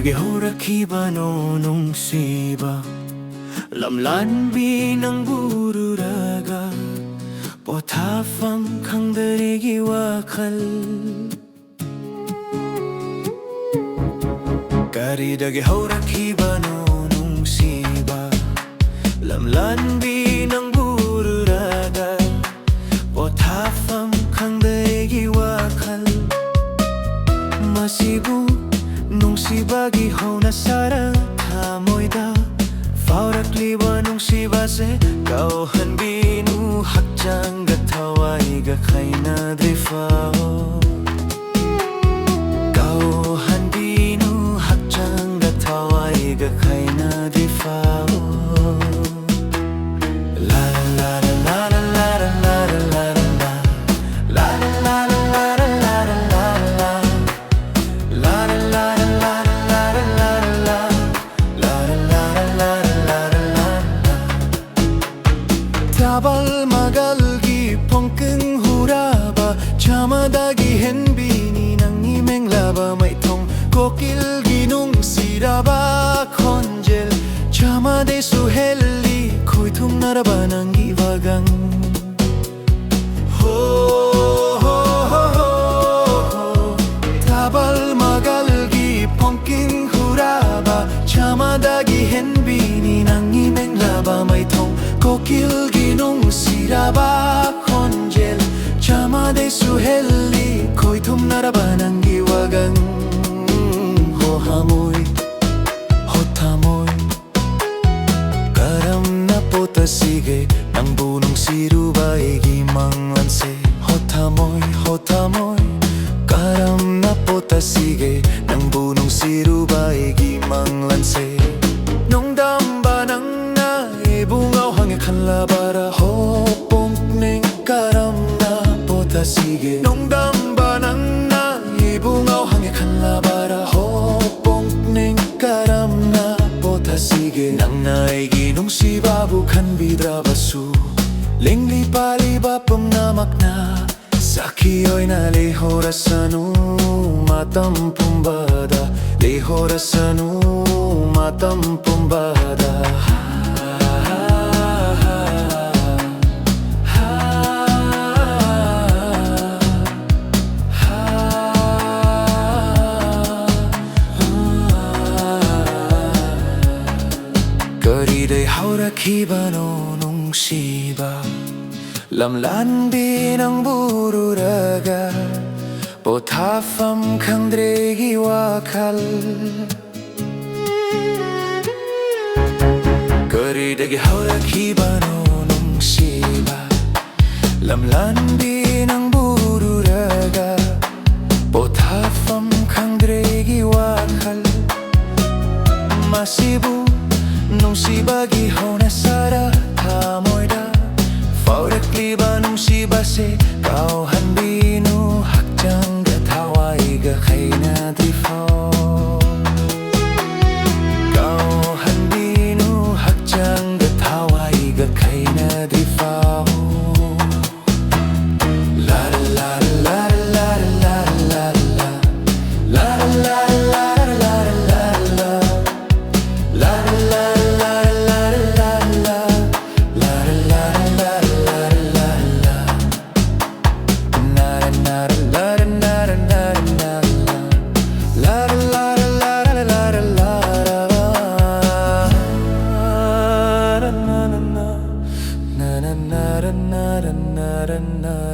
Dagi horakiba no nung siba Lamlan binang bururaga Potafam kang darigi wakal Kari dagi horakiba no nung siba Lamlan binang bururaga Potafam kang darigi wakal Masibu nung sibagi ho na sara tamoida Faurakliwa nung sibase Kauhan binu hakjang gatawai ga kaina drifao Kauhan binu hakjang gatawai ga kaina drifao La la la la la la la la la la La la la la la la la la la La la la Tabal magalgi pongkeng huraba Chamadagi henbini nang imeng laba Maitong kokil ginung siraba konjel Chamade suheli koitum naraba nang iwagang Ho ho ho ho ho Tabal magalgi pongkeng huraba Chamadagi henbini nang imeng laba Maitong kokil ginung siraba konjel Chamade suheli koitum naraba nang iwagang Ho hamoy, ho tamoy Karam na pota sige Nang bunong siruba igimang lanse Ho tamoy, Karam na pota sige Nang bunong siruba igimang lanse Nung damba nang naibungaw hanggang kanlabara Hopong ning karam na pota sige Nung damba nang naibungaw hanggang kanlabara Hopong ning karam na pota sige Nang naiginong si babu kan bidra basu Lingli paliba pumnamak na Sakiyo'y na lehorasanu matampumbada Lehorasanu matampumbada Kariday haurakiba no nung siba Lamlan binang bururaga Potafam kang dregi wakal Kariday haurakiba no nung siba Lamlan binang bururaga Potafam kang dregi wakal Masibu nung sibagi ho na sara tamoida Faurakliba nung sibase Kauhan binu hakjang gatawai ga kaina drifao Kauhan binu hakjang gatawai ga kaina drifao La la la la la la la La la la la la la La la na na na na